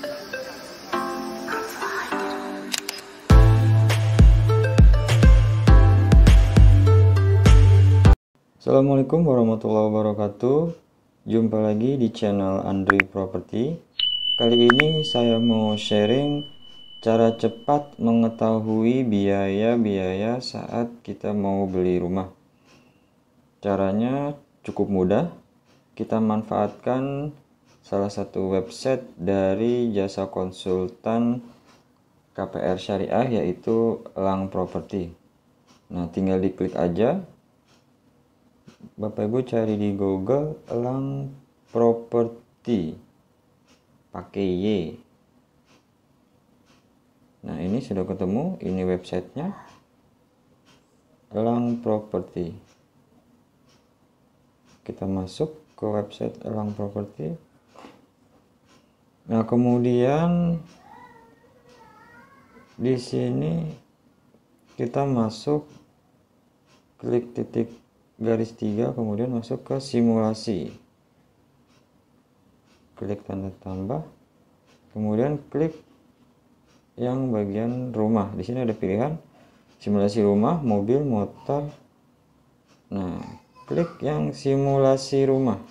Assalamualaikum warahmatullahi wabarakatuh. Jumpa lagi di channel Andri Property. Kali ini saya mau sharing cara cepat mengetahui biaya-biaya saat kita mau beli rumah. Caranya cukup mudah. Kita manfaatkan salah satu website dari jasa konsultan KPR Syariah, yaitu Elang Property. Nah, tinggal diklik aja. Bapak Ibu cari di Google Elang Property pakai Y. Nah, ini sudah ketemu, ini websitenya Elang Property. Kita masuk ke website Elang Property. Nah, kemudian di sini kita masuk, klik titik garis 3, kemudian masuk ke simulasi, klik tanda tambah, kemudian klik yang bagian rumah. Di sini ada pilihan simulasi rumah, mobil, motor. Nah, klik yang simulasi rumah,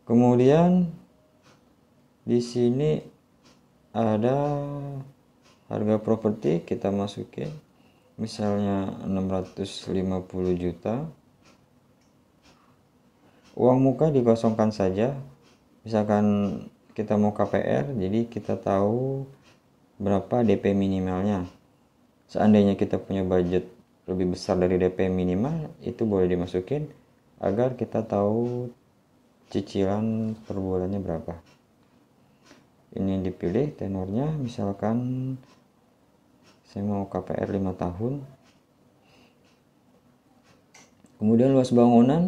kemudian di sini ada harga properti, kita masukin misalnya 650 juta. Uang muka dikosongkan saja. Misalkan kita mau KPR, jadi kita tahu berapa DP minimalnya. Seandainya kita punya budget lebih besar dari DP minimal, itu boleh dimasukin agar kita tahu cicilan per bulannya berapa. Ini dipilih tenornya, misalkan saya mau KPR 5 tahun. Kemudian luas bangunan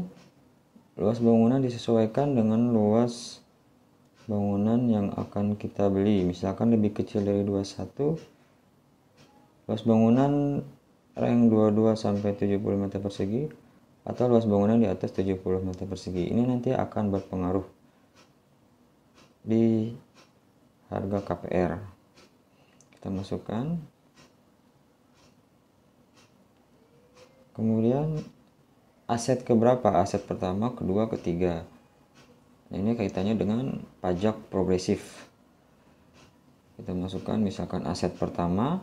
disesuaikan dengan luas bangunan yang akan kita beli. Misalkan lebih kecil dari 21, luas bangunan rank 22 sampai 70 meter persegi, atau luas bangunan di atas 70 meter persegi. Ini nanti akan berpengaruh di harga KPR. Kita masukkan. Kemudian aset keberapa? Aset pertama, kedua, ketiga. Nah, ini kaitannya dengan pajak progresif. Kita masukkan misalkan aset pertama.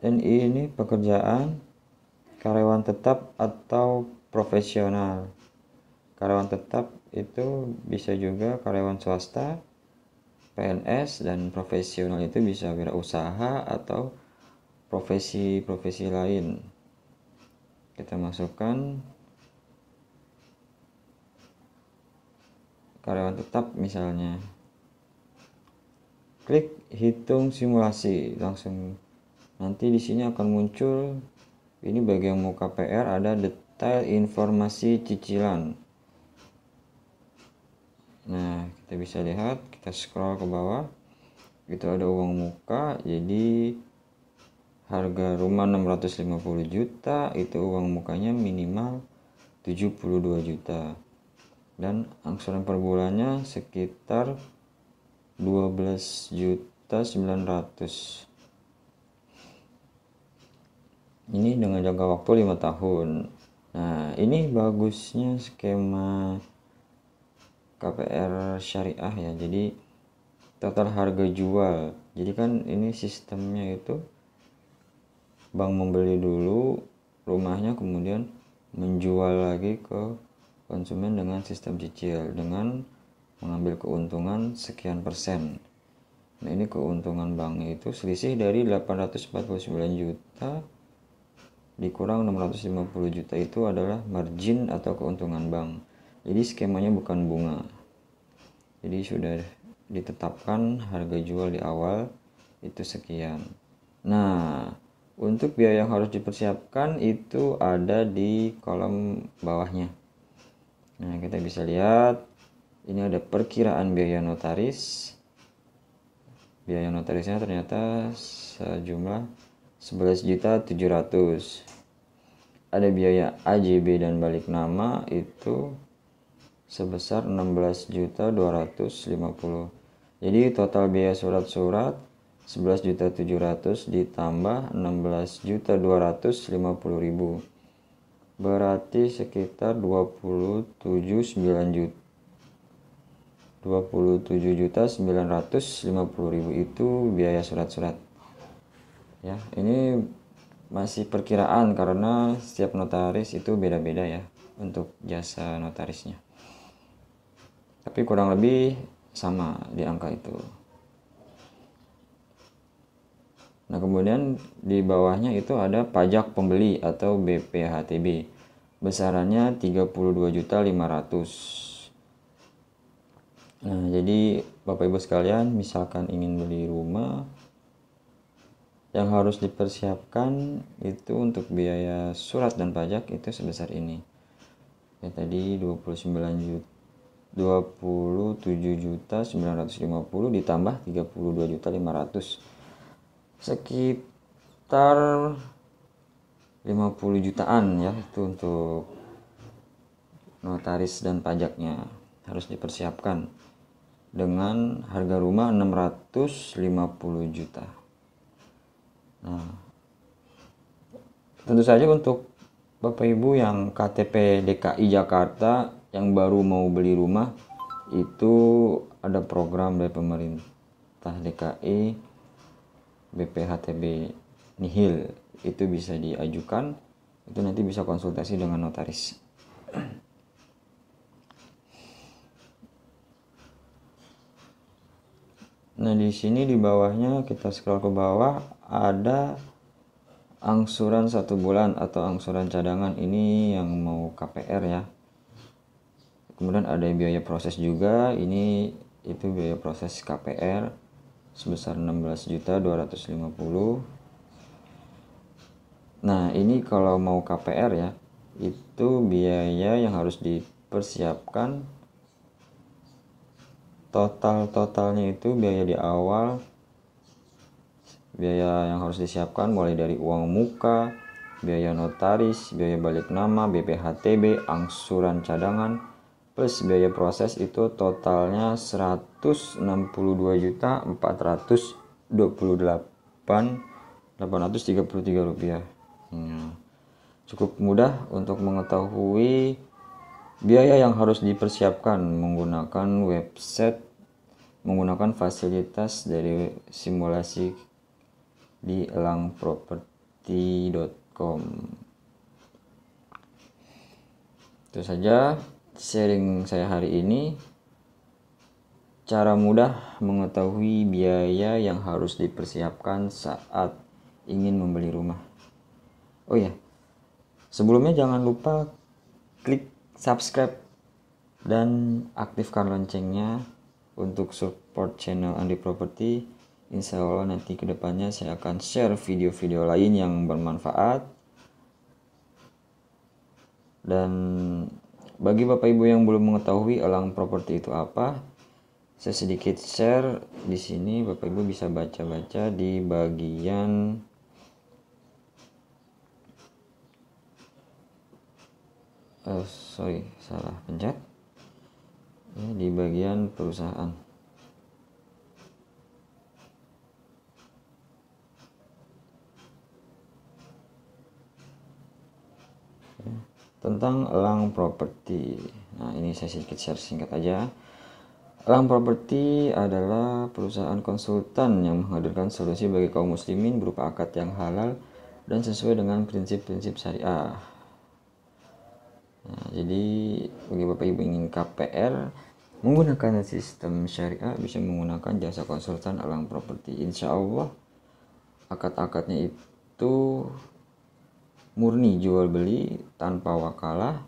Dan ini pekerjaan karyawan tetap atau profesional. Karyawan tetap itu bisa juga karyawan swasta, PNS, dan profesional itu bisa wirausaha atau profesi-profesi lain. Kita masukkan karyawan tetap misalnya. Klik hitung simulasi, langsung nanti di sini akan muncul ini bagian mau KPR, ada detail informasi cicilan. Nah, kita bisa lihat, kita scroll ke bawah. Itu ada uang muka, jadi harga rumah 650 juta, itu uang mukanya minimal 72 juta. Dan angsuran per bulannya sekitar 12.900.000. Ini dengan jangka waktu 5 tahun. Nah, ini bagusnya skema KPR Syariah ya. Jadi total harga jual. Jadi kan ini sistemnya itu bank membeli dulu rumahnya, kemudian menjual lagi ke konsumen dengan sistem cicil dengan mengambil keuntungan sekian persen. Nah, ini keuntungan bank itu selisih dari 849 juta dikurang 650 juta itu adalah margin atau keuntungan bank. Jadi skemanya bukan bunga. Jadi sudah ditetapkan harga jual di awal itu sekian. Nah, untuk biaya yang harus dipersiapkan itu ada di kolom bawahnya. Nah, kita bisa lihat ini ada perkiraan biaya notaris. Biaya notarisnya ternyata sejumlah 11.700.000. Ada biaya AJB dan balik nama itu sebesar 16.250. Jadi total biaya surat-surat 11.700.000 ditambah 16.250.000. Berarti sekitar 27.950.000 itu biaya surat-surat. Ya, ini masih perkiraan karena setiap notaris itu beda-beda ya untuk jasa notarisnya. Tapi kurang lebih sama di angka itu. Nah, kemudian di bawahnya itu ada pajak pembeli atau BPHTB. Besarannya 32.500.000. Nah, jadi Bapak Ibu sekalian, misalkan ingin beli rumah, yang harus dipersiapkan itu untuk biaya surat dan pajak itu sebesar ini. Ya tadi 27.950.000 ditambah 32.500.000. Sekitar 50 jutaan ya, itu untuk notaris dan pajaknya harus dipersiapkan dengan harga rumah 650 juta. Nah, tentu saja untuk Bapak Ibu yang KTP DKI Jakarta yang baru mau beli rumah, itu ada program dari pemerintah DKI BPHTB nihil, itu bisa diajukan, itu nanti bisa konsultasi dengan notaris. Nah, di sini di bawahnya kita scroll ke bawah ada angsuran 1 bulan atau angsuran cadangan, ini yang mau KPR ya. Kemudian ada biaya proses juga, ini itu biaya proses KPR sebesar 16.250.000. Nah, ini kalau mau KPR ya, itu biaya yang harus dipersiapkan totalnya itu biaya di awal, biaya yang harus disiapkan mulai dari uang muka, biaya notaris, biaya balik nama, BPHTB, angsuran cadangan, plus biaya proses itu totalnya 162.428.833 rupiah. Cukup mudah untuk mengetahui biaya yang harus dipersiapkan menggunakan website, menggunakan fasilitas dari simulasi di elangproperty.com. Itu saja sharing saya hari ini, cara mudah mengetahui biaya yang harus dipersiapkan saat ingin membeli rumah. Oh ya, sebelumnya jangan lupa klik subscribe dan aktifkan loncengnya untuk support channel Andi Property. Insya Allah nanti kedepannya saya akan share video-video lain yang bermanfaat. Dan bagi Bapak Ibu yang belum mengetahui Elang Property itu apa, saya sedikit share di sini. Bapak Ibu bisa baca-baca di bagian salah pencet ya, di bagian perusahaan. Tentang Elang Property. Nah, ini saya sedikit share singkat aja. Elang Property adalah perusahaan konsultan yang menghadirkan solusi bagi kaum muslimin berupa akad yang halal dan sesuai dengan prinsip-prinsip syariah. Nah, jadi bagi Bapak Ibu ingin KPR menggunakan sistem syariah, bisa menggunakan jasa konsultan Elang Property. Insya Allah akad-akadnya itu murni jual beli tanpa wakalah,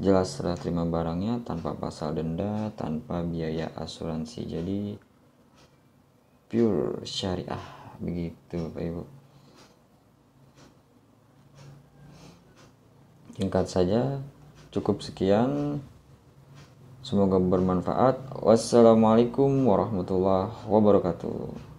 jelas serah terima barangnya tanpa pasal denda, tanpa biaya asuransi. Jadi pure syariah begitu Bapak Ibu. Singkat saja, cukup sekian. Semoga bermanfaat. Wassalamualaikum warahmatullahi wabarakatuh.